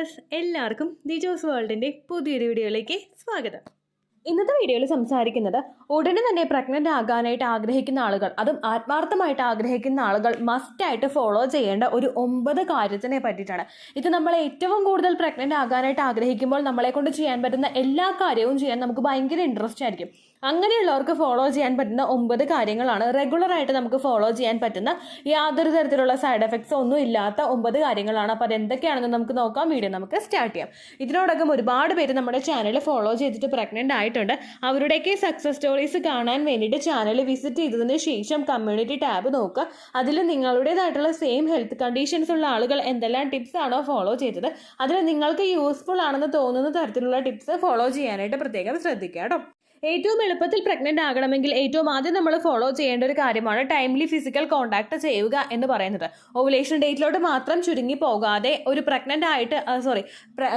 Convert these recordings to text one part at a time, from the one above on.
Viewers എല്ലാവർക്കും ദിജോസ് വേൾഡിൻ്റെ പുതിയൊരു വീഡിയോയിലേക്ക് സ്വാഗതം. ഇന്നത്തെ വീഡിയോയിൽ സംസാരിക്കുന്നത് ഉടനെ തന്നെ പ്രഗ്നൻ്റ് ആകാനായിട്ട് ആഗ്രഹിക്കുന്ന ആളുകൾ, അതും ആത്മാർത്ഥമായിട്ട് ആഗ്രഹിക്കുന്ന ആളുകൾ മസ്റ്റായിട്ട് ഫോളോ ചെയ്യേണ്ട ഒരു 9 കാര്യത്തിനെ പറ്റിയിട്ടാണ്. ഇത് നമ്മൾ ഏറ്റവും കൂടുതൽ പ്രഗ്നൻ്റ് ആകാനായിട്ട് ആഗ്രഹിക്കുമ്പോൾ നമ്മളെ കൊണ്ട് ചെയ്യാൻ പറ്റുന്ന എല്ലാ കാര്യവും ചെയ്യാൻ നമുക്ക് ഭയങ്കര ഇൻട്രസ്റ്റ് ആയിരിക്കും. അങ്ങനെയുള്ളവർക്ക് ഫോളോ ചെയ്യാൻ പറ്റുന്ന 9 കാര്യങ്ങളാണ്. റെഗുലറായിട്ട് നമുക്ക് ഫോളോ ചെയ്യാൻ പറ്റുന്ന യാതൊരു തരത്തിലുള്ള സൈഡ് എഫക്ട്സ് ഒന്നും ഇല്ലാത്ത 9 കാര്യങ്ങളാണ്. അപ്പോൾ അതെന്തൊക്കെയാണെന്ന് നമുക്ക് നോക്കാം. വീഡിയോ നമുക്ക് സ്റ്റാർട്ട് ചെയ്യാം. ഇതിനോടകം ഒരുപാട് പേര് നമ്മുടെ ചാനൽ ഫോളോ ചെയ്തിട്ട് പ്രഗ്നൻ്റ് ആയിട്ടുണ്ട്. അവരുടെയൊക്കെ സക്സസ് സ്റ്റോറീസ് കാണാൻ വേണ്ടിയിട്ട് ചാനൽ വിസിറ്റ് ചെയ്തതിന് ശേഷം കമ്മ്യൂണിറ്റി ടാബ് നോക്കുക. അതിൽ നിങ്ങളുടേതായിട്ടുള്ള സെയിം ഹെൽത്ത് കണ്ടീഷൻസ് ഉള്ള ആളുകൾ എന്തെല്ലാം ടിപ്സ് ആണോ ഫോളോ ചെയ്തത്, അതിൽ നിങ്ങൾക്ക് യൂസ്ഫുൾ ആണെന്ന് തോന്നുന്ന തരത്തിലുള്ള ടിപ്സ് ഫോളോ ചെയ്യാനായിട്ട് പ്രത്യേകം ശ്രദ്ധിക്കുക കേട്ടോ. ഏറ്റവും എളുപ്പത്തിൽ പ്രഗ്നൻ്റ് ആകണമെങ്കിൽ ഏറ്റവും ആദ്യം നമ്മൾ ഫോളോ ചെയ്യേണ്ട ഒരു കാര്യമാണ് ടൈംലി ഫിസിക്കൽ കോൺടാക്ട് ചെയ്യുക എന്ന് പറയുന്നത്. ഓവുലേഷൻ ഡേറ്റിലോട്ട് മാത്രം ചുരുങ്ങി പോകാതെ ഒരു പ്രഗ്നൻ്റ് ആയിട്ട്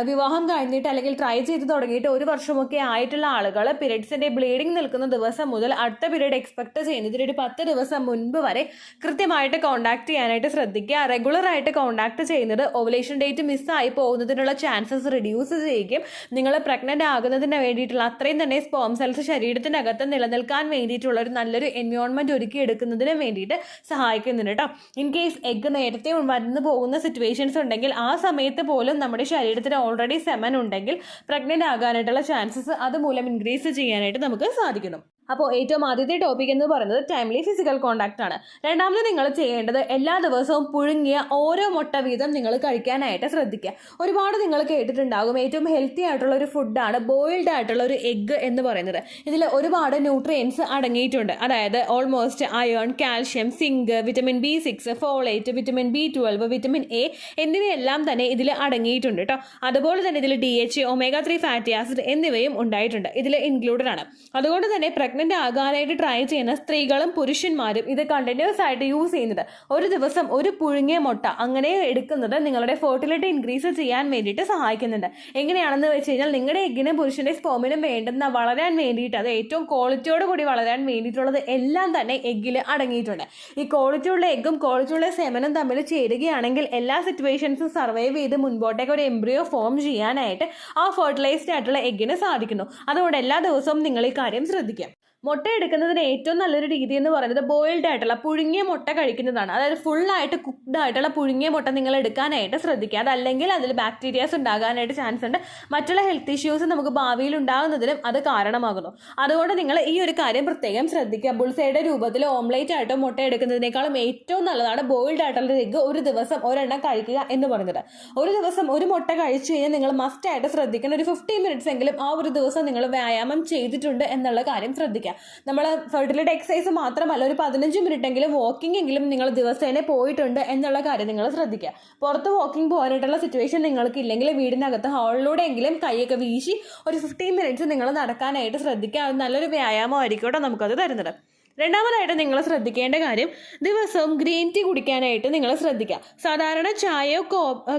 വിവാഹം കഴിഞ്ഞിട്ട് അല്ലെങ്കിൽ ട്രൈ ചെയ്ത് തുടങ്ങിയിട്ട് 1 വർഷമൊക്കെ ആയിട്ടുള്ള ആളുകൾ പീരിയഡ്സിൻ്റെ ബ്ലീഡിങ് നിൽക്കുന്ന ദിവസം മുതൽ അടുത്ത പീരീഡ് എക്സ്പെക്ട് ചെയ്യുന്നതിന് ഒരു 10 ദിവസം മുൻപ് വരെ കൃത്യമായിട്ട് കോൺടാക്ട് ചെയ്യാനായിട്ട് ശ്രദ്ധിക്കുക. റെഗുലറായിട്ട് കോൺടാക്ട് ചെയ്യുന്നത് ഓവുലേഷൻ ഡേറ്റ് മിസ്സായി പോകുന്നതിനുള്ള ചാൻസസ് റിഡ്യൂസ് ചെയ്യുകയും നിങ്ങൾ പ്രഗ്നൻ്റ് ആകുന്നതിന് വേണ്ടിയിട്ടുള്ള അത്രയും തന്നെ സ്പേം സെൽസ് ശരീരത്തിനകത്ത് നിലനിൽക്കാൻ വേണ്ടിയിട്ടുള്ള ഒരു നല്ലൊരു എൻവയോൺമെന്റ് ഒരുക്കി എടുക്കുന്നതിന് വേണ്ടിയിട്ട് സഹായിക്കുന്നുണ്ട് കേട്ടോ. ഇൻ കേസ് എഗ് നേരത്തെ വന്നു പോകുന്ന സിറ്റുവേഷൻസ് ഉണ്ടെങ്കിൽ ആ സമയത്ത് പോലും നമ്മുടെ ശരീരത്തിന് ഓൾറെഡി സെമൻ ഉണ്ടെങ്കിൽ പ്രഗ്നൻ്റ് ആകാനായിട്ടുള്ള ചാൻസസ് അതുമൂലം ഇൻക്രീസ് ചെയ്യാനായിട്ട് നമുക്ക് സാധിക്കുന്നു. അപ്പോൾ ഏറ്റവും ആദ്യത്തെ ടോപ്പിക് എന്ന് പറയുന്നത് ടൈംലി ഫിസിക്കൽ കോൺടാക്ട് ആണ്. രണ്ടാമത് നിങ്ങൾ ചെയ്യേണ്ടത് എല്ലാ ദിവസവും പുഴുങ്ങിയ ഓരോ മുട്ട വീതം നിങ്ങൾ കഴിക്കാനായിട്ട് ശ്രദ്ധിക്കുക. ഒരുപാട് നിങ്ങൾ കേട്ടിട്ടുണ്ടാകും ഏറ്റവും ഹെൽത്തി ആയിട്ടുള്ള ഒരു ഫുഡാണ് ബോയിൽഡ് ആയിട്ടുള്ള ഒരു എഗ്ഗ് എന്ന് പറയുന്നത്. ഇതിൽ ഒരുപാട് ന്യൂട്രിയൻസ് അടങ്ങിയിട്ടുണ്ട്. അതായത് almost iron, calcium, zinc, vitamin B6, folate, vitamin B12, vitamin A എന്നിവയെല്ലാം തന്നെ ഇതിൽ അടങ്ങിയിട്ടുണ്ട് കേട്ടോ. അതുപോലെ തന്നെ ഇതിൽ DHA, omega-3 ഫാറ്റി ആസിഡ് എന്നിവയും ഉണ്ടായിട്ടുണ്ട്, ഇതിൽ ഇൻക്ലൂഡഡ് ആണ്. അതുകൊണ്ട് തന്നെ പ്രഗ്നൻ്റ് ആകാനായിട്ട് ട്രൈ ചെയ്യുന്ന സ്ത്രീകളും പുരുഷന്മാരും ഇത് കണ്ടിന്യൂസ് ആയിട്ട് യൂസ് ചെയ്യുന്നത്, ഒരു ദിവസം ഒരു പുഴുങ്ങിയ മുട്ട അങ്ങനെ എടുക്കുന്നത് നിങ്ങളുടെ ഫെർട്ടിലിറ്റി ഇൻക്രീസ് ചെയ്യാൻ വേണ്ടിയിട്ട് സഹായിക്കുന്നുണ്ട്. എങ്ങനെയാണെന്ന് വെച്ച് കഴിഞ്ഞാൽ നിങ്ങളുടെ എഗ്ഗിനും പുരുഷന്റെ സ്പേമിനും വേണ്ടുന്ന വളരാൻ വേണ്ടിയിട്ട്, അത് ഏറ്റവും ക്വാളിറ്റിയോട് കൂടി വളരാൻ വേണ്ടിയിട്ടുള്ളത് എല്ലാം തന്നെ എഗ്ഗിൽ അടങ്ങിയിട്ടുണ്ട്. ഈ ക്വാളിറ്റിയുള്ള എഗ്ഗും ക്വാളിറ്റിയുള്ള സെമനും തമ്മിൽ ചേരുകയാണെങ്കിൽ എല്ലാ സിറ്റുവേഷൻസും സർവൈവ് ചെയ്ത് മുൻപോട്ടേക്ക് ഒരു എംബ്രിയോ ഫോം ചെയ്യാനായിട്ട് ആ ഫെർട്ടിലൈസ്ഡ് ആയിട്ടുള്ള എഗ്ഗിന് സാധിക്കുന്നു. അതുകൊണ്ട് എല്ലാ ദിവസവും നിങ്ങൾ ഈ കാര്യം ശ്രദ്ധിക്കുക. മുട്ട എടുക്കുന്നതിന് ഏറ്റവും നല്ലൊരു രീതി എന്ന് പറയുന്നത് ബോയിൽഡ് ആയിട്ടുള്ള പുഴുങ്ങിയ മുട്ട കഴിക്കുന്നതാണ്. അതായത് ഫുള്ളായിട്ട് കുക്ക്ഡ് ആയിട്ടുള്ള പുഴുങ്ങിയ മുട്ട നിങ്ങൾ എടുക്കാനായിട്ട് ശ്രദ്ധിക്കുക. അതല്ലെങ്കിൽ അതിൽ ബാക്ടീരിയാസ് ഉണ്ടാകാനായിട്ട് ചാൻസ് ഉണ്ട്. മറ്റുള്ള ഹെൽത്ത് ഇഷ്യൂസ് നമുക്ക് ഭാവിയിൽ ഉണ്ടാകുന്നതിനും അത് കാരണമാകുന്നു. അതുകൊണ്ട് നിങ്ങൾ ഈ ഒരു കാര്യം പ്രത്യേകം ശ്രദ്ധിക്കുക. ബുൾസൈഡ് രൂപത്തിൽ ഓംലേറ്റ് ആയിട്ടോ മുട്ട എടുക്കുന്നതിനേക്കാളും ഏറ്റവും നല്ലതാണ് ബോയിൽഡ് ആയിട്ടുള്ള എഗ്ഗ് ഒരു ദിവസം ഒരെണ്ണം കഴിക്കുക എന്ന് പറയുന്നത്. ഒരു ദിവസം ഒരു മുട്ട കഴിച്ചു കഴിഞ്ഞാൽ നിങ്ങൾ മസ്റ്റ് ആയിട്ട് ശ്രദ്ധിക്കണം, ഒരു 15 മിനിറ്റ്സ് എങ്കിലും ആ ഒരു ദിവസം നിങ്ങൾ വ്യായാമം ചെയ്തിട്ടുണ്ട് എന്നുള്ള കാര്യം ശ്രദ്ധിക്കുക. നമ്മൾ ഫെർട്ടിലിറ്റി എക്സസൈസ് മാത്രമല്ല, ഒരു 15 മിനിറ്റ് എങ്കിലും വാക്കിംഗ് എങ്കിലും നിങ്ങൾ ദിവസേന പോയിട്ടുണ്ട് എന്നുള്ള കാര്യം നിങ്ങൾ ശ്രദ്ധിക്കുക. പുറത്ത് വാക്കിംഗ് പോകാനായിട്ടുള്ള സിറ്റുവേഷൻ നിങ്ങൾക്ക് ഇല്ലെങ്കിൽ വീടിനകത്ത് ഹാളിലൂടെ എങ്കിലും കൈയൊക്കെ വീശി ഒരു 15 മിനിറ്റ്സ് നിങ്ങൾ നടക്കാനായിട്ട് ശ്രദ്ധിക്കുക. അത് നല്ലൊരു വ്യായാമമായിരിക്കും നമുക്കത് തരുന്നത്. രണ്ടാമതായിട്ട് നിങ്ങൾ ശ്രദ്ധിക്കേണ്ട കാര്യം, ദിവസവും ഗ്രീൻ ടീ കുടിക്കാനായിട്ട് നിങ്ങൾ ശ്രദ്ധിക്കുക. സാധാരണ ചായയോ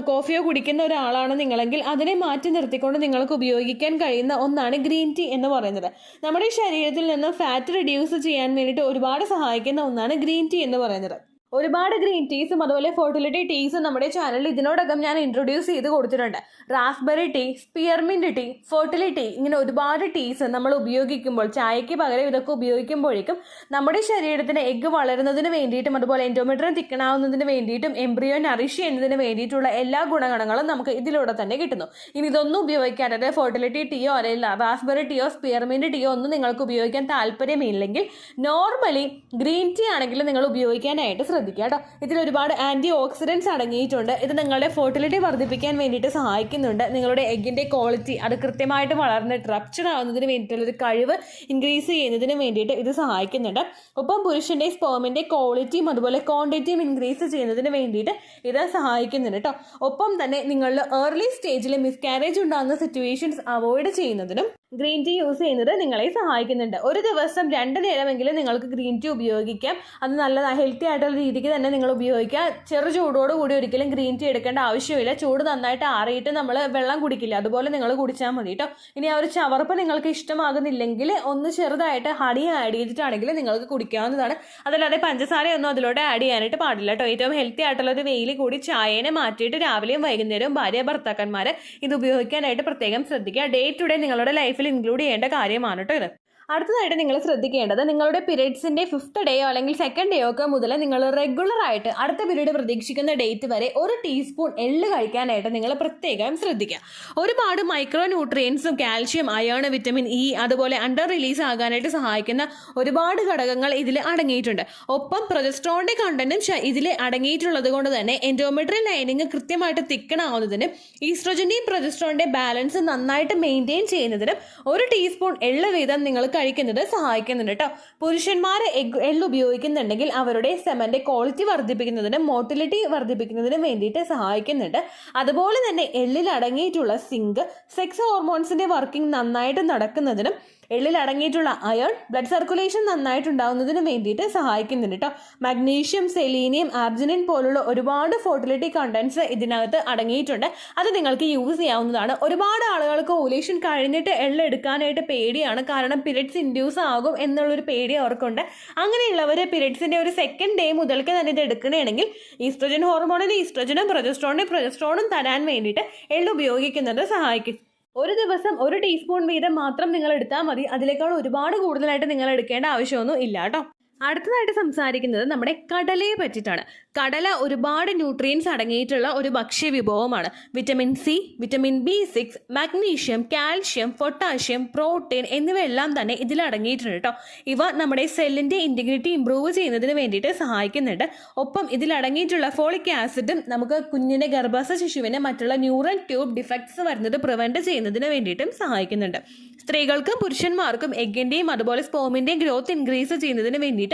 കോഫിയോ കുടിക്കുന്ന ഒരാളാണ് നിങ്ങളെങ്കിൽ അതിനെ മാറ്റി നിർത്തിക്കൊണ്ട് നിങ്ങൾക്ക് ഉപയോഗിക്കാൻ കഴിയുന്ന ഒന്നാണ് ഗ്രീൻ ടീ എന്ന് പറയുന്നത്. നമ്മുടെ ശരീരത്തിൽ നിന്ന് ഫാറ്റ് റിഡ്യൂസ് ചെയ്യാൻ വേണ്ടിയിട്ട് ഒരുപാട് സഹായിക്കുന്ന ഒന്നാണ് ഗ്രീൻ ടീ എന്ന് പറയുന്നത്. ഒരുപാട് ഗ്രീൻ ടീസും അതുപോലെ ഫെർട്ടിലിറ്റി ടീസും നമ്മുടെ ചാനലിൽ ഇതിനോടകം ഞാൻ ഇൻട്രൊഡ്യൂസ് ചെയ്ത് കൊടുത്തിട്ടുണ്ട്. റാസ്ബെറി ടീ, സ്പിയർമിൻറ്റ് ടീ, ഫെർട്ടിലിറ്റി, ഇങ്ങനെ ഒരുപാട് ടീസ് നമ്മൾ ഉപയോഗിക്കുമ്പോൾ, ചായയ്ക്ക് പകരം ഇതൊക്കെ ഉപയോഗിക്കുമ്പോഴേക്കും നമ്മുടെ ശരീരത്തിന് എഗ്ഗ് വളരുന്നതിന് വേണ്ടിയിട്ടും അതുപോലെ എൻഡോമെട്രിയം തിക്കണാവുന്നതിന് വേണ്ടിയിട്ടും എംബ്രിയോ നറിഷ് ചെയ്യുന്നതിന് വേണ്ടിയിട്ടുള്ള എല്ലാ ഗുണഗണങ്ങളും നമുക്ക് ഇതിലൂടെ തന്നെ കിട്ടുന്നു. ഇനി ഇതൊന്നും ഉപയോഗിക്കാതെ ഫെർട്ടിലിറ്റി ടീയോ അല്ലെങ്കിൽ റാസ്ബെറി ടീയോ സ്പിയർമിൻറ്റ് ടീയോ ഒന്നും നിങ്ങൾക്ക് ഉപയോഗിക്കാൻ താല്പര്യമില്ലെങ്കിൽ നോർമലി ഗ്രീൻ ടീ ആണെങ്കിലും നിങ്ങൾ ഉപയോഗിക്കാനായിട്ട് ശ്രദ്ധിക്കുക കേട്ടോ. ഇതിൽ ഒരുപാട് ആന്റി ഓക്സിഡൻസ് അടങ്ങിയിട്ടുണ്ട്. ഇത് നിങ്ങളുടെ ഫെർട്ടിലിറ്റി വർദ്ധിപ്പിക്കാൻ വേണ്ടിയിട്ട് സഹായിക്കുന്നുണ്ട്. നിങ്ങളുടെ എഗ്ഗിന്റെ ക്വാളിറ്റി അത് കൃത്യമായിട്ട് വളർന്നിട്ട് റപ്ചർ ആവുന്നതിന് വേണ്ടിയിട്ടുള്ള ഒരു കഴിവ് ഇൻക്രീസ് ചെയ്യുന്നതിന് വേണ്ടിയിട്ട് ഇത് സഹായിക്കുന്നുണ്ട്. ഒപ്പം പുരുഷന്റെ സ്പേമിന്റെ ക്വാളിറ്റിയും അതുപോലെ ക്വാണ്ടിറ്റിയും ഇൻക്രീസ് ചെയ്യുന്നതിന് വേണ്ടിയിട്ട് ഇത് സഹായിക്കുന്നുണ്ട് കേട്ടോ. ഒപ്പം തന്നെ നിങ്ങളുടെ ഏർലി സ്റ്റേജിൽ മിസ്കാരേജ് ഉണ്ടാകുന്ന സിറ്റുവേഷൻസ് അവോയ്ഡ് ചെയ്യുന്നതിനും ഗ്രീൻ ടീ യൂസ് ചെയ്യുന്നത് നിങ്ങളെ സഹായിക്കുന്നുണ്ട്. ഒരു ദിവസം 2 നേരമെങ്കിലും നിങ്ങൾക്ക് ഗ്രീൻ ടീ ഉപയോഗിക്കാം. അത് നല്ല ഹെൽത്തി ആയിട്ടുള്ള രീതിക്ക് തന്നെ നിങ്ങൾ ഉപയോഗിക്കാം. ചെറു ചൂടോടുകൂടി ഒരിക്കലും ഗ്രീൻ ടീ എടുക്കേണ്ട ആവശ്യമില്ല. ചൂട് നന്നായിട്ട് ആറിയിട്ട് നമ്മൾ വെള്ളം കുടിക്കില്ല, അതുപോലെ നിങ്ങൾ കുടിച്ചാൽ മതി കേട്ടോ. ഇനി ആ ഒരു ചവർപ്പ് നിങ്ങൾക്ക് ഇഷ്ടമാകുന്നില്ലെങ്കിൽ ഒന്ന് ചെറുതായിട്ട് ഹണി ആഡ് ചെയ്തിട്ടാണെങ്കിൽ നിങ്ങൾക്ക് കുടിക്കാവുന്നതാണ്. അതല്ലാതെ പഞ്ചസാരയൊന്നും അതിലോട്ട് ആഡ് ചെയ്യാനായിട്ട് പാടില്ല കേട്ടോ. ഏറ്റവും ഹെൽത്തി ആയിട്ടുള്ള ഒരു വെയിൽ കൂടി ചായനെ മാറ്റിയിട്ട് രാവിലെയും വൈകുന്നേരവും ഭാര്യ ഭർത്താക്കന്മാർ ഇത് ഉപയോഗിക്കാനായിട്ട് പ്രത്യേകം ശ്രദ്ധിക്കുക. ഡേ ടു ഡേ നിങ്ങളുടെ ലൈഫിൽ ഇൻക്ലൂഡ് ചെയ്യേണ്ട കാര്യമാണ് കേട്ടോ ഇത്. അടുത്തതായിട്ട് നിങ്ങൾ ശ്രദ്ധിക്കേണ്ടത്, നിങ്ങളുടെ പീരീഡ്സിൻ്റെ 5th ഡേയോ അല്ലെങ്കിൽ 2nd ഡേയോ ഒക്കെ മുതൽ നിങ്ങൾ റെഗുലറായിട്ട് അടുത്ത പീരീഡ് പ്രതീക്ഷിക്കുന്ന ഡേറ്റ് വരെ 1 ടീസ്പൂൺ എള്ള് കഴിക്കാനായിട്ട് നിങ്ങൾ പ്രത്യേകം ശ്രദ്ധിക്കുക. ഒരുപാട് മൈക്രോ ന്യൂട്രിയൻസും കാൽഷ്യം, അയേൺ, വിറ്റമിൻ ഇ, അതുപോലെ അണ്ടർ റിലീസ് ആകാനായിട്ട് സഹായിക്കുന്ന ഒരുപാട് ഘടകങ്ങൾ ഇതിൽ അടങ്ങിയിട്ടുണ്ട്. ഒപ്പം പ്രൊജസ്ട്രോണിൻ്റെ കണ്ടന്റും ഇതിൽ അടങ്ങിയിട്ടുള്ളത് കൊണ്ട് തന്നെ എൻഡോമെട്രിയൽ ലൈനിങ് കൃത്യമായിട്ട് തിക്കണാവുന്നതിനും ഈസ്ട്രോജൻ്റെയും പ്രൊജസ്ട്രോണിൻ്റെ ബാലൻസ് നന്നായിട്ട് മെയിൻറ്റെയിൻ ചെയ്യുന്നതിനും 1 ടീസ്പൂൺ എള്ള് വീതം നിങ്ങൾ കഴിക്കുന്നത് സഹായിക്കുന്നുണ്ട് കേട്ടോ. പുരുഷന്മാർ എള്ള് ഉപയോഗിക്കുന്നുണ്ടെങ്കിൽ അവരുടെ സെമന്റെ ക്വാളിറ്റി വർദ്ധിപ്പിക്കുന്നതിനും മോട്ടിലിറ്റി വർദ്ധിപ്പിക്കുന്നതിനും വേണ്ടിയിട്ട് സഹായിക്കുന്നുണ്ട്. അതുപോലെ തന്നെ എള്ളിൽ അടങ്ങിയിട്ടുള്ള സിങ്ക് സെക്സ് ഹോർമോൺസിന്റെ വർക്കിംഗ് നന്നായിട്ട് നടക്കുന്നതിനും എള്ളിൽ അടങ്ങിയിട്ടുള്ള അയൺ ബ്ലഡ് സർക്കുലേഷൻ നന്നായിട്ടുണ്ടാകുന്നതിന് വേണ്ടിയിട്ട് സഹായിക്കുന്നുണ്ട് കേട്ടോ. മഗ്നീഷ്യം, സെലീനിയം, ആർജിനിൻ പോലുള്ള ഒരുപാട് ഫെർട്ടിലിറ്റി കണ്ടന്റ്സ് ഇതിനകത്ത് അടങ്ങിയിട്ടുണ്ട്. അത് നിങ്ങൾക്ക് യൂസ് ചെയ്യാവുന്നതാണ്. ഒരുപാട് ആളുകൾക്ക് ഓവുലേഷൻ കഴിഞ്ഞിട്ട് എള്ള് എടുക്കാനായിട്ട് പേടിയാണ്, കാരണം പീരിയഡ്സ് ഇൻഡ്യൂസ് ആകും എന്നുള്ളൊരു പേടി അവർക്കുണ്ട്. അങ്ങനെയുള്ളവർ പീരിയഡ്സിന്റെ ഒരു 2nd ഡേ മുതൽക്ക് തന്നെ ഇത് എടുക്കണമെങ്കിൽ ഈസ്ട്രോജൻ ഹോർമോണിന് ഈസ്ട്രോജനും പ്രൊജസ്ട്രോണും തരാൻ വേണ്ടിയിട്ട് എള്ള് ഉപയോഗിക്കുന്നത് സഹായിക്കും. ഒരു ദിവസം 1 ടീസ്പൂൺ വീതം മാത്രം നിങ്ങൾ എടുത്താൽ മതി. അതിനേക്കാൾ ഒരുപാട് കൂടുതലായിട്ട് നിങ്ങൾ എടുക്കേണ്ട ആവശ്യമൊന്നും ഇല്ല കേട്ടോ. അടുത്തതായിട്ട് സംസാരിക്കുന്നത് നമ്മുടെ കടലയെ പറ്റിയിട്ടാണ്. കടല ഒരുപാട് ന്യൂട്രിയൻസ് അടങ്ങിയിട്ടുള്ള ഒരു ഭക്ഷ്യ വിഭവമാണ്. Vitamin C, vitamin B6, magnesium, calcium, potassium, protein എന്നിവയെല്ലാം തന്നെ ഇതിൽ അടങ്ങിയിട്ടുണ്ട് കേട്ടോ. ഇവ നമ്മുടെ സെല്ലിൻ്റെ ഇൻറ്റിഗ്രിറ്റി ഇംപ്രൂവ് ചെയ്യുന്നതിന് വേണ്ടിയിട്ട് സഹായിക്കുന്നുണ്ട്. ഒപ്പം ഇതിൽ അടങ്ങിയിട്ടുള്ള ഫോളിക് ആസിഡും നമുക്ക് കുഞ്ഞിൻ്റെ ഗർഭാശയ ശിശുവിന് മറ്റുള്ള ന്യൂറൽ ട്യൂബ് ഡിഫക്ട്സ് വരുന്നത് പ്രിവെൻറ്റ് ചെയ്യുന്നതിന് വേണ്ടിയിട്ടും സഹായിക്കുന്നുണ്ട്. സ്ത്രീകൾക്കും പുരുഷന്മാർക്കും എഗ്ഗിൻ്റെയും അതുപോലെ സ്പേമിൻ്റെയും ഗ്രോത്ത് ഇൻക്രീസ് ചെയ്യുന്നതിന് വേണ്ടിയിട്ടും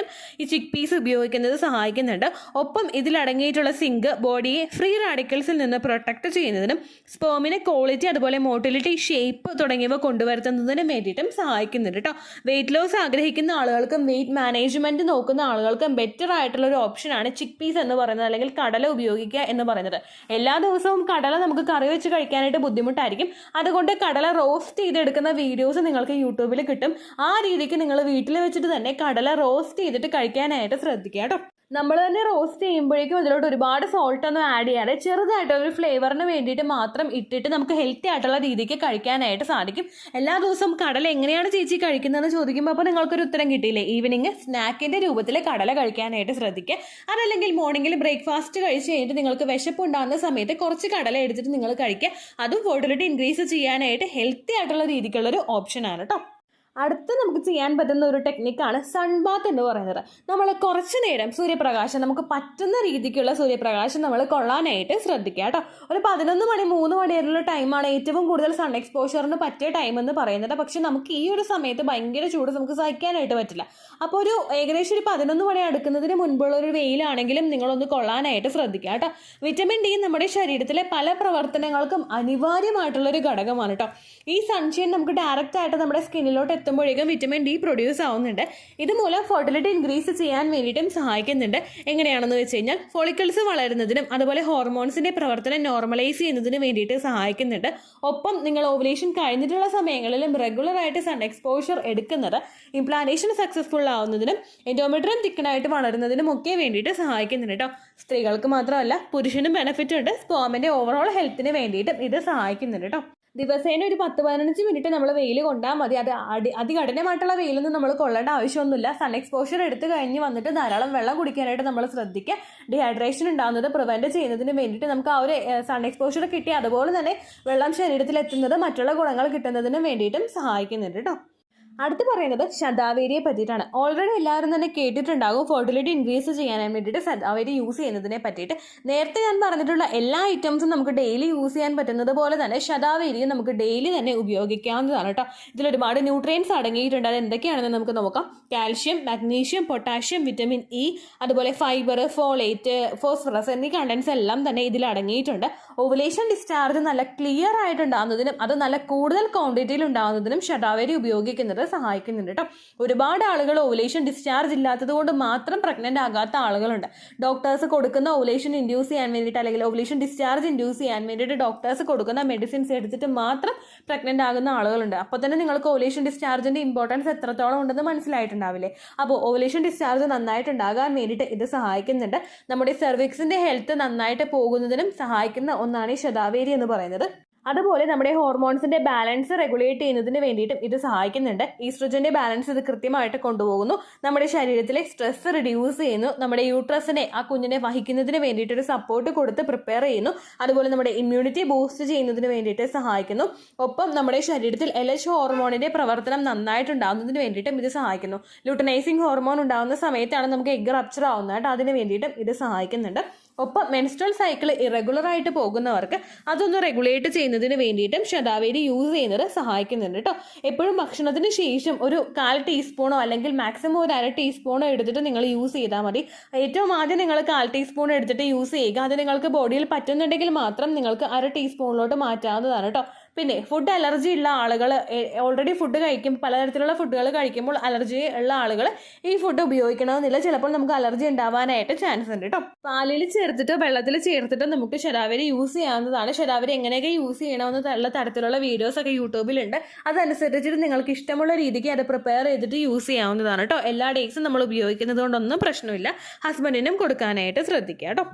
ഈ ചിക്ക് പീസ് ഉപയോഗിക്കുന്നത് സഹായിക്കുന്നുണ്ട്. ഒപ്പം ഇതിലടങ്ങിയിട്ടുള്ള സിങ്ക് ബോഡിയെ ഫ്രീ റാഡിക്കൽസിൽ നിന്ന് പ്രൊട്ടക്ട് ചെയ്യുന്നതിനും സ്പേമിന് ക്വാളിറ്റി അതുപോലെ മോട്ടിലിറ്റി, ഷേപ്പ് തുടങ്ങിയവ കൊണ്ടുവരുത്തുന്നതിനും വേണ്ടിയിട്ടും സഹായിക്കുന്നുണ്ട് കേട്ടോ. വെയിറ്റ് ലോസ് ആഗ്രഹിക്കുന്ന ആളുകൾക്കും വെയിറ്റ് മാനേജ്മെൻറ്റ് നോക്കുന്ന ആളുകൾക്കും ബെറ്റർ ആയിട്ടുള്ള ഒരു ഓപ്ഷനാണ് ചിക്ക് പീസ് എന്ന് പറയുന്നത്, അല്ലെങ്കിൽ കടല ഉപയോഗിക്കുക എന്ന് പറയുന്നത്. എല്ലാ ദിവസവും കടല നമുക്ക് കറി വെച്ച് കഴിക്കാനായിട്ട് ബുദ്ധിമുട്ടായിരിക്കും. അതുകൊണ്ട് കടല റോസ്റ്റ് ചെയ്തെടുക്കുന്ന വീഡിയോസ് നിങ്ങൾക്ക് യൂട്യൂബിൽ കിട്ടും. ആ രീതിക്ക് നിങ്ങൾ വീട്ടിൽ വെച്ചിട്ട് തന്നെ കടല റോസ്റ്റ് ചെയ്തിട്ട് കഴിക്കാനായിട്ട് ശ്രദ്ധിക്കുക കേട്ടോ. നമ്മൾ തന്നെ റോസ്റ്റ് ചെയ്യുമ്പോഴേക്കും അതിലോട്ട് ഒരുപാട് സോൾട്ട് ഒന്നും ആഡ് ചെയ്യാതെ ചെറുതായിട്ടൊരു ഫ്ലേവറിന് വേണ്ടിയിട്ട് മാത്രം ഇട്ടിട്ട് നമുക്ക് ഹെൽത്തി ആയിട്ടുള്ള രീതിക്ക് കഴിക്കാനായിട്ട് സാധിക്കും. എല്ലാ ദിവസവും കടല എങ്ങനെയാണ് ചേച്ചി കഴിക്കുന്നതെന്ന് ചോദിക്കുമ്പോൾ അപ്പോൾ നിങ്ങൾക്കൊരു ഉത്തരം കിട്ടിയില്ലേ? ഈവനിങ് സ്നാക്കിൻ്റെ രൂപത്തിൽ കടല കഴിക്കാനായിട്ട് ശ്രദ്ധിക്കുക. അതല്ലെങ്കിൽ മോർണിംഗിൽ ബ്രേക്ക്ഫാസ്റ്റ് കഴിച്ച് കഴിഞ്ഞിട്ട് നിങ്ങൾക്ക് വിശപ്പ് ഉണ്ടാകുന്ന സമയത്ത് കുറച്ച് കടല എടുത്തിട്ട് നിങ്ങൾ കഴിക്കുക. അതും ഫെർട്ടിലിറ്റി ഇൻക്രീസ് ചെയ്യാനായിട്ട് ഹെൽത്തി ആയിട്ടുള്ള രീതിക്കുള്ളൊരു ഓപ്ഷനാണ് കേട്ടോ. അടുത്ത് നമുക്ക് ചെയ്യാൻ പറ്റുന്ന ഒരു ടെക്നിക്കാണ് സൺബാത്ത് എന്ന് പറയുന്നത്. നമ്മൾ കുറച്ച് നേരം സൂര്യപ്രകാശം, നമുക്ക് പറ്റുന്ന രീതിക്കുള്ള സൂര്യപ്രകാശം നമ്മൾ കൊള്ളാനായിട്ട് ശ്രദ്ധിക്കുക കേട്ടോ. ഒരു 11 മണി 3 മണി വരെയുള്ള ടൈമാണ് ഏറ്റവും കൂടുതൽ സൺ എക്സ്പോഷറിന് പറ്റിയ ടൈം എന്ന് പറയുന്നത്. പക്ഷെ നമുക്ക് ഈ ഒരു സമയത്ത് ഭയങ്കര ചൂട് നമുക്ക് സഹിക്കാനായിട്ട് പറ്റില്ല. അപ്പോൾ ഒരു ഏകദേശം ഒരു 11 മണി അടുക്കുന്നതിന് മുൻപുള്ള ഒരു വെയിലാണെങ്കിലും നിങ്ങളൊന്ന് കൊള്ളാനായിട്ട് ശ്രദ്ധിക്കുക കേട്ടോ. വിറ്റമിൻ ഡി നമ്മുടെ ശരീരത്തിലെ പല പ്രവർത്തനങ്ങൾക്കും അനിവാര്യമായിട്ടുള്ളൊരു ഘടകമാണ് കേട്ടോ. ഈ സൺഷൈൻ നമുക്ക് ഡയറക്റ്റ് ആയിട്ട് നമ്മുടെ സ്കിന്നിലോട്ട് എത്തുമ്പോഴേക്കും വിറ്റമിൻ ഡി പ്രൊഡ്യൂസ് ആവുന്നുണ്ട്. ഇതുമൂലം ഫെർട്ടിലിറ്റി ഇൻക്രീസ് ചെയ്യാൻ വേണ്ടിയിട്ടും സഹായിക്കുന്നുണ്ട്. എങ്ങനെയാണെന്ന് വെച്ച് കഴിഞ്ഞാൽ ഫോളിക്കിൾസ് വളരുന്നതിനും അതുപോലെ ഹോർമോൺസിന്റെ പ്രവർത്തനം നോർമലൈസ് ചെയ്യുന്നതിന് വേണ്ടിയിട്ട് സഹായിക്കുന്നുണ്ട്. ഒപ്പം നിങ്ങൾ ഓവുലേഷൻ കഴിഞ്ഞിട്ടുള്ള സമയങ്ങളിലും റെഗുലറായിട്ട് സൺ എക്സ്പോഷർ എടുക്കുന്നത് ഇംപ്ലാന്റേഷൻ സക്സസ്ഫുൾ ആവുന്നതിനും എൻഡോമെട്രിയം തിക്കനായിട്ട് വളരുന്നതിനും ഒക്കെ വേണ്ടിയിട്ട് സഹായിക്കുന്നുണ്ട് കേട്ടോ. സ്ത്രീകൾക്ക് മാത്രമല്ല പുരുഷനും ബെനിഫിറ്റ് ഉണ്ട്. സ്പേമിന്റെ ഓവറോൾ ഹെൽത്തിന് വേണ്ടിയിട്ടും ഇത് സഹായിക്കുന്നുണ്ട് കേട്ടോ. ദിവസേന ഒരു 10-15 മിനിറ്റ് നമ്മൾ വെയിൽ കൊണ്ടാൽ മതി. അത് അതികഠിനമായിട്ടുള്ള വെയിലൊന്നും നമ്മൾ കൊള്ളേണ്ട ആവശ്യമൊന്നുമില്ല. സൺ എക്സ്പോഷർ എടുത്ത് കഴിഞ്ഞ് വന്നിട്ട് ധാരാളം വെള്ളം കുടിക്കാനായിട്ട് നമ്മൾ ശ്രദ്ധിക്കുക. ഡീഹൈഡ്രേഷൻ ഉണ്ടാകുന്നത് പ്രിവെൻറ്റ് ചെയ്യുന്നതിന് വേണ്ടിയിട്ട് നമുക്ക് ആ ഒരു സൺ എക്സ്പോഷർ കിട്ടി അതുപോലെ തന്നെ വെള്ളം ശരീരത്തിൽ എത്തുന്നത് മറ്റുള്ള ഗുണങ്ങൾ കിട്ടുന്നതിന് വേണ്ടിയിട്ടും സഹായിക്കുന്നുണ്ട് കേട്ടോ. അടുത്ത് പറയുന്നത് ശതാവേരിയെ പറ്റിയിട്ടാണ്. ഓൾറെഡി എല്ലാവരും തന്നെ കേട്ടിട്ടുണ്ടാകും ഫെർട്ടിലിറ്റി ഇൻക്രീസ് ചെയ്യാൻ വേണ്ടിയിട്ട് ശതാവേരി യൂസ് ചെയ്യുന്നതിനെ പറ്റിയിട്ട്. നേരത്തെ ഞാൻ പറഞ്ഞിട്ടുള്ള എല്ലാ ഐറ്റംസും നമുക്ക് ഡെയിലി യൂസ് ചെയ്യാൻ പറ്റുന്നത് പോലെ തന്നെ ശതാവേരിയും നമുക്ക് ഡെയിലി തന്നെ ഉപയോഗിക്കാവുന്നതാണ് കേട്ടോ. ഇതിൽ ഒരുപാട് ന്യൂട്രിയൻസ് അടങ്ങിയിട്ടുണ്ട്. അത് എന്തൊക്കെയാണെന്ന് നമുക്ക് നോക്കാം. Calcium, magnesium, potassium, vitamin E, അതുപോലെ ഫൈബർ, ഫോളേറ്റ്, ഫോസ്ഫറസ് എന്നീ കണ്ടൻസ് എല്ലാം തന്നെ ഇതിൽ അടങ്ങിയിട്ടുണ്ട്. ഓവുലേഷൻ ഡിസ്ചാർജ് നല്ല ക്ലിയർ ആയിട്ടുണ്ടാകുന്നതിനും അത് നല്ല കൂടുതൽ ക്വാണ്ടിറ്റിയിൽ ഉണ്ടാകുന്നതിനും ശതാവേരി ഉപയോഗിക്കുന്നത് സഹായിക്കുന്നുണ്ട് കേട്ടോ. ഒരുപാട് ആളുകൾ ഓവുലേഷൻ ഡിസ്ചാർജ് ഇല്ലാത്തത് കൊണ്ട് മാത്രം പ്രഗ്നന്റ് ആകാത്ത ആളുകളുണ്ട്. ഡോക്ടേഴ്സ് കൊടുക്കുന്ന ഓവുലേഷൻ ഇൻഡ്യൂസ് ചെയ്യാൻ വേണ്ടിയിട്ട് അല്ലെങ്കിൽ ഓവുലേഷൻ ഡിസ്ചാർജ് ഇൻഡ്യൂസ് ചെയ്യാൻ വേണ്ടിയിട്ട് ഡോക്ടേഴ്സ് കൊടുക്കുന്ന മെഡിസിൻസ് എടുത്തിട്ട് മാത്രം പ്രഗ്നന്റ് ആകുന്ന ആളുകളുണ്ട്. അപ്പോൾ തന്നെ നിങ്ങൾക്ക് ഓവുലേഷൻ ഡിസ്ചാർജിന്റെ ഇമ്പോർട്ടൻസ് എത്രത്തോളം ഉണ്ടെന്ന് മനസ്സിലായിട്ടുണ്ടാവില്ലേ. അപ്പോൾ ഓവുലേഷൻ ഡിസ്ചാർജ് നന്നായിട്ടുണ്ടാകാൻ വേണ്ടിയിട്ട് ഇത് സഹായിക്കുന്നുണ്ട്. നമ്മുടെ സെർവിക്സിന്റെ ഹെൽത്ത് നന്നായിട്ട് പോകുന്നതിനും സഹായിക്കുന്ന ഒന്നാണ് ഈ ശതാവേരി എന്ന് പറയുന്നത്. അതുപോലെ നമ്മുടെ ഹോർമോൺസിന്റെ ബാലൻസ് റെഗുലേറ്റ് ചെയ്യുന്നതിന് വേണ്ടിയിട്ടും ഇത് സഹായിക്കുന്നുണ്ട്. ഈസ്ട്രജന്റെ ബാലൻസ് ഇത് കൃത്യമായിട്ട് കൊണ്ടുപോകുന്നു. നമ്മുടെ ശരീരത്തിലെ സ്ട്രെസ് റിഡ്യൂസ് ചെയ്യുന്നു. നമ്മുടെ യൂട്രസിനെ ആ കുഞ്ഞിനെ വഹിക്കുന്നതിന് വേണ്ടിയിട്ട് ഒരു സപ്പോർട്ട് കൊടുത്ത് പ്രിപ്പയർ ചെയ്യുന്നു. അതുപോലെ നമ്മുടെ ഇമ്മ്യൂണിറ്റി ബൂസ്റ്റ് ചെയ്യുന്നതിന് വേണ്ടിയിട്ട് സഹായിക്കുന്നു. ഒപ്പം നമ്മുടെ ശരീരത്തിൽ LH ഹോർമോണിന്റെ പ്രവർത്തനം നന്നായിട്ടുണ്ടാകുന്നതിന് വേണ്ടിയിട്ടും ഇത് സഹായിക്കുന്നു. ലുട്ടനൈസിങ് ഹോർമോൺ ഉണ്ടാകുന്ന സമയത്താണ് നമുക്ക് എഗ് റപ്ചർ ആവുന്നതായിട്ട് അതിന് വേണ്ടിയിട്ടും ഇത് സഹായിക്കുന്നുണ്ട്. ഒപ്പം മെൻസ്ട്രൽ സൈക്കിൾ ഇറഗുലർ ആയിട്ട് പോകുന്നവർക്ക് അതൊന്ന് റെഗുലേറ്റ് ചെയ്യുന്നതിന് വേണ്ടിയിട്ടും ശതാവേരി യൂസ് ചെയ്യുന്നത് സഹായിക്കുന്നുണ്ട് കേട്ടോ. എപ്പോഴും ഭക്ഷണത്തിന് ശേഷം ഒരു 1/4 ടീസ്പൂണോ അല്ലെങ്കിൽ മാക്സിമം ഒരു 1/2 ടീസ്പൂണോ എടുത്തിട്ട് നിങ്ങൾ യൂസ് ചെയ്താൽ മതി. ഏറ്റവും ആദ്യം നിങ്ങൾ 1/4 ടീസ്പൂൺ എടുത്തിട്ട് യൂസ് ചെയ്യുക. അത് നിങ്ങൾക്ക് ബോഡിയിൽ പറ്റുന്നുണ്ടെങ്കിൽ മാത്രം നിങ്ങൾക്ക് 1/2 ടീസ്പൂണിലോട്ട് മാറ്റാവുന്നതാണ് കേട്ടോ. പിന്നെ ഫുഡ് അലർജി ഉള്ള ആളുകൾ ഓൾറെഡി ഫുഡ് കഴിക്കും, പലതരത്തിലുള്ള ഫുഡുകൾ കഴിക്കുമ്പോൾ അലർജി ഉള്ള ആളുകൾ ഈ ഫുഡ് ഉപയോഗിക്കണമെന്നില്ല. ചിലപ്പോൾ നമുക്ക് അലർജി ഉണ്ടാവാനായിട്ട് ചാൻസ് ഉണ്ട് കേട്ടോ. പാലിൽ ചേർത്തിട്ടോ വെള്ളത്തിൽ ചേർത്തിട്ടോ നമുക്ക് ശതാവേരി യൂസ് ചെയ്യാവുന്നതാണ്. ശതാവേരി എങ്ങനെയൊക്കെ യൂസ് ചെയ്യണമെന്നുള്ള തരത്തിലുള്ള വീഡിയോസ് ഒക്കെ യൂട്യൂബിലുണ്ട്. അതനുസരിച്ചിട്ട് നിങ്ങൾക്ക് ഇഷ്ടമുള്ള രീതിക്ക് അത് പ്രിപ്പയർ ചെയ്തിട്ട് യൂസ് ചെയ്യാവുന്നതാണ് കേട്ടോ. എല്ലാ ഡേയ്സും നമ്മൾ ഉപയോഗിക്കുന്നത് കൊണ്ടൊന്നും പ്രശ്നമില്ല. ഹസ്ബൻഡിനും കൊടുക്കാനായിട്ട് ശ്രദ്ധിക്കുക കേട്ടോ.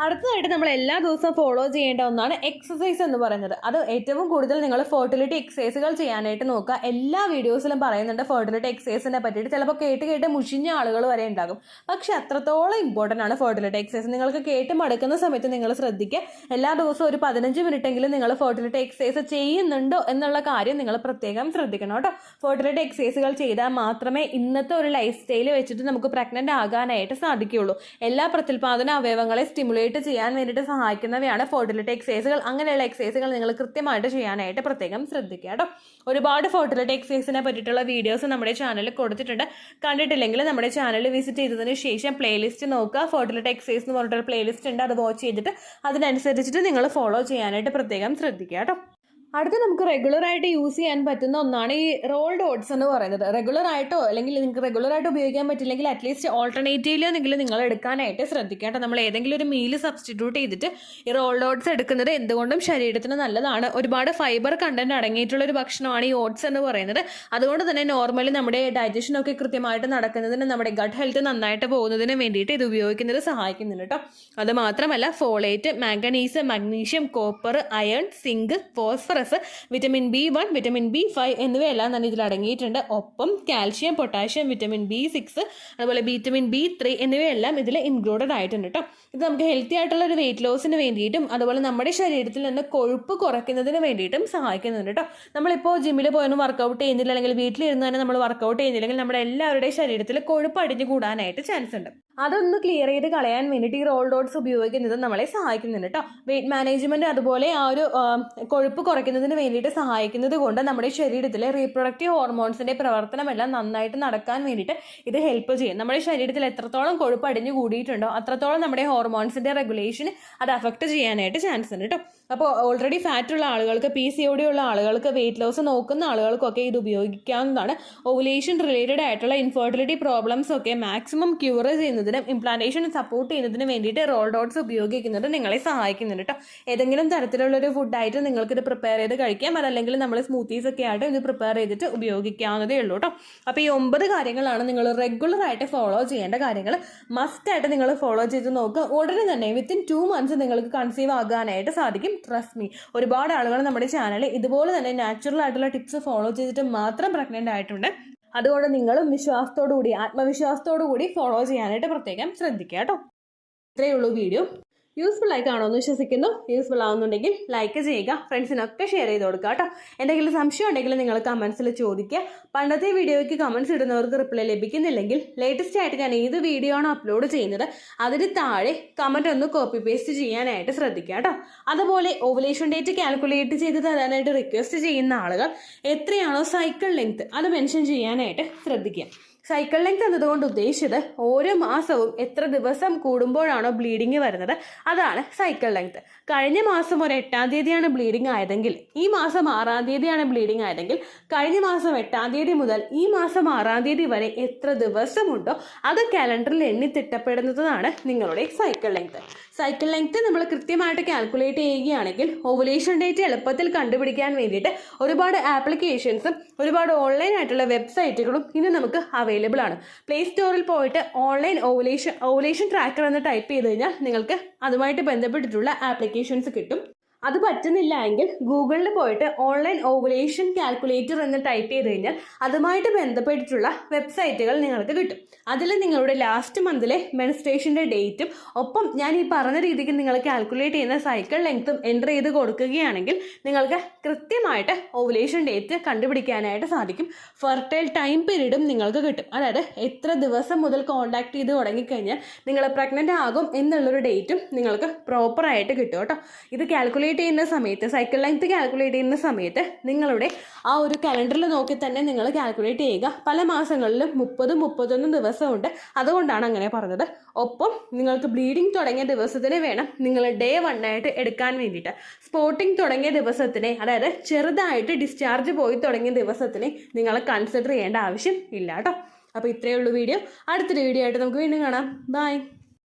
അടുത്തതായിട്ട് നമ്മൾ എല്ലാ ദിവസവും ഫോളോ ചെയ്യേണ്ട ഒന്നാണ് എക്സസൈസ് എന്ന് പറയുന്നത്. അത് ഏറ്റവും കൂടുതൽ നിങ്ങൾ ഫെർട്ടിലിറ്റി എക്സസൈസുകൾ ചെയ്യാനായിട്ട് നോക്കുക. എല്ലാ വീഡിയോസിലും പറയുന്നുണ്ട് ഫെർട്ടിലിറ്റി എക്സസൈസിനെ പറ്റിയിട്ട്. ചിലപ്പോൾ കേട്ട് മുഷിഞ്ഞ ആളുകൾ വരെ ഉണ്ടാകും. പക്ഷെ അത്രത്തോളം ഇമ്പോർട്ടൻ്റ് ആണ് ഫെർട്ടിലിറ്റി എക്സസൈസ്. നിങ്ങൾക്ക് കേട്ട് മടുക്കുന്ന സമയത്ത് നിങ്ങൾ ശ്രദ്ധിക്കുക. എല്ലാ ദിവസവും ഒരു 15 മിനിറ്റെങ്കിലും നിങ്ങൾ ഫെർട്ടിലിറ്റി എക്സസൈസ് ചെയ്യുന്നുണ്ടോ എന്നുള്ള കാര്യം നിങ്ങൾ പ്രത്യേകം ശ്രദ്ധിക്കണം കേട്ടോ. ഫെർട്ടിലിറ്റി എക്സസൈസുകൾ ചെയ്താൽ മാത്രമേ ഇന്നത്തെ ഒരു ലൈഫ് സ്റ്റൈൽ വെച്ചിട്ട് നമുക്ക് പ്രഗ്നന്റ് ആകാനായിട്ട് സാധിക്കുകയുള്ളൂ. എല്ലാ പ്രത്യുൽപാദന അവയവങ്ങളെ സ്റ്റിമുലേറ്റ് ചെയ്യാൻ വേണ്ടിയിട്ട് സഹായിക്കുന്നവയാണ് ഫെർട്ടിലിറ്റി എക്സസൈസുകൾ. അങ്ങനെയുള്ള എക്സസൈസുകൾ നിങ്ങൾ കൃത്യമായിട്ട് ചെയ്യാനായിട്ട് പ്രത്യേകം ശ്രദ്ധിക്കുക കേട്ടോ. ഒരുപാട് ഫെർട്ടിലിറ്റി എക്സസൈസിനെ പറ്റിയിട്ടുള്ള വീഡിയോസ് നമ്മുടെ ചാനലിൽ കൊടുത്തിട്ടുണ്ട്. കണ്ടിട്ടില്ലെങ്കിൽ നമ്മുടെ ചാനൽ വിസിറ്റ് ചെയ്തതിന് ശേഷം പ്ലേലിസ്റ്റ് നോക്കുക. ഫെർട്ടിലിറ്റി എക്സസൈസ് എന്ന് പറഞ്ഞിട്ടൊരു പ്ലേലിസ്റ്റ് ഉണ്ട്. അത് വാച്ച് ചെയ്തിട്ട് അതിനനുസരിച്ചിട്ട് നിങ്ങൾ ഫോളോ ചെയ്യാനായിട്ട് പ്രത്യേകം ശ്രദ്ധിക്കുക കേട്ടോ. അടുത്ത് നമുക്ക് റെഗുലറായിട്ട് യൂസ് ചെയ്യാൻ പറ്റുന്ന ഒന്നാണ് ഈ റോൾഡ് ഓട്സ് എന്ന് പറയുന്നത്. റെഗുലറായിട്ടോ അല്ലെങ്കിൽ നിങ്ങൾക്ക് റെഗുലറായിട്ട് ഉപയോഗിക്കാൻ പറ്റില്ലെങ്കിൽ അറ്റ്ലീസ്റ്റ് ഓൾട്ടർനേറ്റീവിലെങ്കിലും നിങ്ങൾ എടുക്കാനായിട്ട് ശ്രദ്ധിക്കാം. നമ്മൾ ഏതെങ്കിലും ഒരു മീൽ സബ്സ്റ്റിറ്റ്യൂട്ട് ചെയ്തിട്ട് ഈ റോൾഡ് ഓട്സ് എടുക്കുന്നത് എന്തുകൊണ്ടും ശരീരത്തിന് നല്ലതാണ്. ഒരുപാട് ഫൈബർ കണ്ടന്റ് അടങ്ങിയിട്ടുള്ള ഒരു ഭക്ഷണമാണ് ഈ ഓട്സ് എന്ന് പറയുന്നത്. അതുകൊണ്ട് തന്നെ നോർമലി നമ്മുടെ ഡൈജഷനൊക്കെ കൃത്യമായിട്ട് നടക്കുന്നതിന് നമ്മുടെ ഗട്ട് ഹെൽത്ത് നന്നായിട്ട് പോകുന്നതിന് വേണ്ടിയിട്ട് ഇത് ഉപയോഗിക്കുന്നത് സഹായിക്കുന്നുണ്ട് കേട്ടോ. അത് മാത്രമല്ല folate, manganese, magnesium, copper, iron, zinc, phosphorus, vitamin B1, vitamin B5 എന്നിവയെല്ലാം തന്നെ ഇതിൽ അടങ്ങിയിട്ടുണ്ട്. ഒപ്പം കാൽഷ്യം, പൊട്ടാഷ്യം, വിറ്റമിൻ B6, അതുപോലെ വിറ്റമിൻ B3 എന്നിവയെല്ലാം ഇതിൽ ഇൻക്ലൂഡഡ് ആയിട്ടുണ്ട് കേട്ടോ. ഇത് നമുക്ക് ഹെൽത്തി ആയിട്ടുള്ള ഒരു വെയിറ്റ് ലോസിന് വേണ്ടിയിട്ടും അതുപോലെ നമ്മുടെ ശരീരത്തിൽ നിന്ന് കൊഴുപ്പ് കുറയ്ക്കുന്നതിന് വേണ്ടിയിട്ടും സഹായിക്കുന്നുണ്ട് കേട്ടോ. നമ്മളിപ്പോൾ ജിമ്മിൽ പോയൊന്നും വർക്കൗട്ട് ചെയ്യുന്നില്ല അല്ലെങ്കിൽ വീട്ടിലിരുന്ന് തന്നെ നമ്മൾ വർക്കൗട്ട് ചെയ്യുന്നില്ലെങ്കിൽ നമ്മുടെ എല്ലാവരുടെയും ശരീരത്തിൽ കൊഴുപ്പ് അടിഞ്ഞു കൂടാനായിട്ട് ചാൻസ് ഉണ്ട്. അതൊന്ന് ക്ലിയർ ചെയ്ത് കളയാൻ വേണ്ടിയിട്ട് ഈ റോൾഡ് ഓട്സ് ഉപയോഗിക്കുന്നത് നമ്മളെ സഹായിക്കുന്നുണ്ട് കേട്ടോ. വെയിറ്റ് മാനേജ്മെന്റ് അതുപോലെ ആ ഒരു കൊഴുപ്പ് കുറയ്ക്കുന്നതിന് വേണ്ടിയിട്ട് സഹായിക്കുന്നത് കൊണ്ട് നമ്മുടെ ശരീരത്തിലെ റീപ്രൊഡക്റ്റീവ് ഹോർമോൺസിന്റെ പ്രവർത്തനമെല്ലാം നന്നായിട്ട് നടക്കാൻ വേണ്ടിയിട്ട് ഇത് ഹെൽപ്പ് ചെയ്യും. നമ്മുടെ ശരീരത്തിൽ എത്രത്തോളം കൊഴുപ്പ് അടിഞ്ഞു കൂടിയിട്ടുണ്ടോ അത്രത്തോളം നമ്മുടെ ഹോർമോൺസിന്റെ റെഗുലേഷൻ അത് അഫക്റ്റ് ചെയ്യാനായിട്ട് ചാൻസ് ഉണ്ട് കേട്ടോ. അപ്പോൾ ഓൾറെഡി ഫാറ്റുള്ള ആളുകൾക്ക്, PCOD ഉള്ള ആളുകൾക്ക്, വെയിറ്റ് ലോസ് നോക്കുന്ന ആളുകൾക്കൊക്കെ ഇത് ഉപയോഗിക്കാവുന്നതാണ്. ഓവുലേഷൻ റിലേറ്റഡ് ആയിട്ടുള്ള ഇൻഫെർട്ടിലിറ്റി പ്രോബ്ലംസ് ഒക്കെ മാക്സിമം ക്യൂർ ചെയ്യുന്നതിനും ഇംപ്ലാന്റേഷൻ സപ്പോർട്ട് ചെയ്യുന്നതിന് വേണ്ടിയിട്ട് റോൾഡ് ഓട്സ് ഉപയോഗിക്കുന്നത് നിങ്ങളെ സഹായിക്കുന്നുണ്ട് കേട്ടോ. ഏതെങ്കിലും തരത്തിലുള്ളൊരു ഫുഡായിട്ട് നിങ്ങൾക്കിത് പ്രിപ്പയർ ചെയ്ത് കഴിക്കാം. അതല്ലെങ്കിൽ നമ്മൾ സ്മൂത്തീസ് ഒക്കെ ആയിട്ട് ഇത് പ്രിപ്പയർ ചെയ്തിട്ട് ഉപയോഗിക്കാവുന്നതേ ഉള്ളൂ കേട്ടോ. അപ്പോൾ ഈ 9 കാര്യങ്ങളാണ് നിങ്ങൾ റെഗുലറായിട്ട് ഫോളോ ചെയ്യേണ്ട കാര്യങ്ങൾ. മസ്റ്റായിട്ട് നിങ്ങൾ ഫോളോ ചെയ്ത് നോക്കുക. ഉടനെ തന്നെ വിത്തിൻ 2 months നിങ്ങൾക്ക് കൺസീവ് ആകാനായിട്ട് സാധിക്കും. Trust me. ഒരുപാട് ആളുകൾ നമ്മുടെ ചാനലിൽ ഇതുപോലെ തന്നെ നാച്ചുറൽ ആയിട്ടുള്ള ടിപ്സ് ഫോളോ ചെയ്തിട്ട് മാത്രം പ്രഗ്നന്റ് ആയിട്ടുണ്ട്. അതുകൊണ്ട് നിങ്ങളും ആത്മവിശ്വാസത്തോടു കൂടി ഫോളോ ചെയ്യാനായിട്ട് പ്രത്യേകം ശ്രദ്ധിക്കുക കേട്ടോ. ഇത്രയേ ഉള്ളൂ വീഡിയോ. യൂസ്ഫുൾ ആയി കാണുമെന്ന് വിശ്വസിക്കുന്നു. യൂസ്ഫുൾ ആവുന്നുണ്ടെങ്കിൽ ലൈക്ക് ചെയ്യുക, ഫ്രണ്ട്സിനൊക്കെ ഷെയർ ചെയ്ത് കൊടുക്കുക കേട്ടോ. എന്തെങ്കിലും സംശയം ഉണ്ടെങ്കിൽ നിങ്ങൾ കമൻസിൽ ചോദിക്കുക. പണ്ടത്തെ വീഡിയോയ്ക്ക് കമൻസ് ഇടുന്നവർക്ക് റിപ്ലൈ ലഭിക്കുന്നില്ലെങ്കിൽ ലേറ്റസ്റ്റ് ആയിട്ട് ഞാൻ ഏത് വീഡിയോ ആണോ അപ്ലോഡ് ചെയ്യുന്നത് അതിന് താഴെ കമൻറ്റ് ഒന്ന് കോപ്പി പേസ്റ്റ് ചെയ്യാനായിട്ട് ശ്രദ്ധിക്കുക കേട്ടോ. അതുപോലെ ഓവുലേഷൻ ഡേറ്റ് കാൽക്കുലേറ്റ് ചെയ്ത് തരാനായിട്ട് റിക്വസ്റ്റ് ചെയ്യുന്ന ആളുകൾ എത്രയാണോ സൈക്കിൾ ലെങ്ത് അത് മെൻഷൻ ചെയ്യാനായിട്ട് ശ്രദ്ധിക്കുക. സൈക്കിൾ ലെങ്ത് എന്നതുകൊണ്ട് ഉദ്ദേശിച്ചത് ഓരോ മാസവും എത്ര ദിവസം കൂടുമ്പോഴാണോ ബ്ലീഡിങ് വരുന്നത് അതാണ് സൈക്കിൾ ലെങ്ത്. കഴിഞ്ഞ മാസം ഒരു 8-ാം തീയതിയാണ് ബ്ലീഡിങ് ആയതെങ്കിൽ ഈ മാസം 6-ാം തീയതിയാണ് ബ്ലീഡിങ് ആയതെങ്കിൽ കഴിഞ്ഞ മാസം 8-ാം തീയതി മുതൽ ഈ മാസം 6-ാം തീയതി വരെ എത്ര ദിവസമുണ്ടോ അത് കാലണ്ടറിൽ എണ്ണി തിട്ടപ്പെടുന്നതാണ് നിങ്ങളുടെ സൈക്കിൾ ലെങ്ത്. സൈക്കിൾ ലെങ്ത് നമ്മൾ കൃത്യമായിട്ട് കാൽക്കുലേറ്റ് ചെയ്യുകയാണെങ്കിൽ ഓവുലേഷൻ ഡേറ്റ് എളുപ്പത്തിൽ കണ്ടുപിടിക്കാൻ വേണ്ടിയിട്ട് ഒരുപാട് ആപ്ലിക്കേഷൻസും ഒരുപാട് ഓൺലൈൻ ആയിട്ടുള്ള വെബ്സൈറ്റുകളും ഇന്ന് നമുക്ക് അവൈലബിൾ ആണ്. പ്ലേ സ്റ്റോറിൽ പോയിട്ട് ഓൺലൈൻ ഓവുലേഷൻ ട്രാക്കർ എന്ന് ടൈപ്പ് ചെയ്ത് കഴിഞ്ഞാൽ നിങ്ങൾക്ക് അതുമായിട്ട് ബന്ധപ്പെട്ടിട്ടുള്ള ആപ്ലിക്കേഷൻസ് കിട്ടും. അത് പറ്റുന്നില്ല എങ്കിൽ ഗൂഗിളിൽ പോയിട്ട് ഓൺലൈൻ ഓവുലേഷൻ കാൽക്കുലേറ്റർ എന്ന് ടൈപ്പ് ചെയ്ത് കഴിഞ്ഞാൽ അതുമായിട്ട് ബന്ധപ്പെട്ടിട്ടുള്ള വെബ്സൈറ്റുകൾ നിങ്ങൾക്ക് കിട്ടും. അതിൽ നിങ്ങളുടെ ലാസ്റ്റ് മന്തിലെ മെൻസ്ട്രേഷൻ്റെ ഡേറ്റും ഒപ്പം ഞാൻ ഈ പറഞ്ഞ രീതിക്ക് നിങ്ങൾ കാൽക്കുലേറ്റ് ചെയ്യുന്ന സൈക്കിൾ ലെങ്ത്തും എൻ്റർ ചെയ്ത് കൊടുക്കുകയാണെങ്കിൽ നിങ്ങൾക്ക് കൃത്യമായിട്ട് ഓവുലേഷൻ ഡേറ്റ് കണ്ടുപിടിക്കാനായിട്ട് സാധിക്കും. ഫെർട്ടൈൽ ടൈം പീരീഡും നിങ്ങൾക്ക് കിട്ടും. അതായത് എത്ര ദിവസം മുതൽ കോൺടാക്ട് ചെയ്ത് തുടങ്ങിക്കഴിഞ്ഞാൽ നിങ്ങൾ പ്രഗ്നൻ്റ് ആകും എന്നുള്ളൊരു ഡേറ്റും നിങ്ങൾക്ക് പ്രോപ്പറായിട്ട് കിട്ടും കേട്ടോ. ഇത് കാൽക്കുലേറ്റ് ചെയ്യുന്ന സമയത്ത് സൈക്കിൾ ലെങ്ത് കാൽക്കുലേറ്റ് ചെയ്യുന്ന സമയത്ത് നിങ്ങളുടെ ആ ഒരു കലണ്ടറിൽ നോക്കി തന്നെ നിങ്ങൾ കാൽക്കുലേറ്റ് ചെയ്യുക. പല മാസങ്ങളിലും 30-31 ദിവസമുണ്ട്, അതുകൊണ്ടാണ് അങ്ങനെ പറഞ്ഞത്. ഒപ്പം നിങ്ങൾക്ക് ബ്ലീഡിങ് തുടങ്ങിയ ദിവസത്തിന് വേണം നിങ്ങൾ ഡേ 1 ആയിട്ട് എടുക്കാൻ വേണ്ടിയിട്ട്. സ്പോട്ടിങ് തുടങ്ങിയ ദിവസത്തിനെ, അതായത് ചെറുതായിട്ട് ഡിസ്ചാർജ് പോയി തുടങ്ങിയ ദിവസത്തിനെ നിങ്ങൾ കൺസിഡർ ചെയ്യേണ്ട ആവശ്യം ഇല്ല കേട്ടോ. അപ്പോൾ ഇത്രയേ ഉള്ളൂ വീഡിയോ. അടുത്തൊരു വീഡിയോ ആയിട്ട് നമുക്ക് വീണ്ടും കാണാം. ബൈ.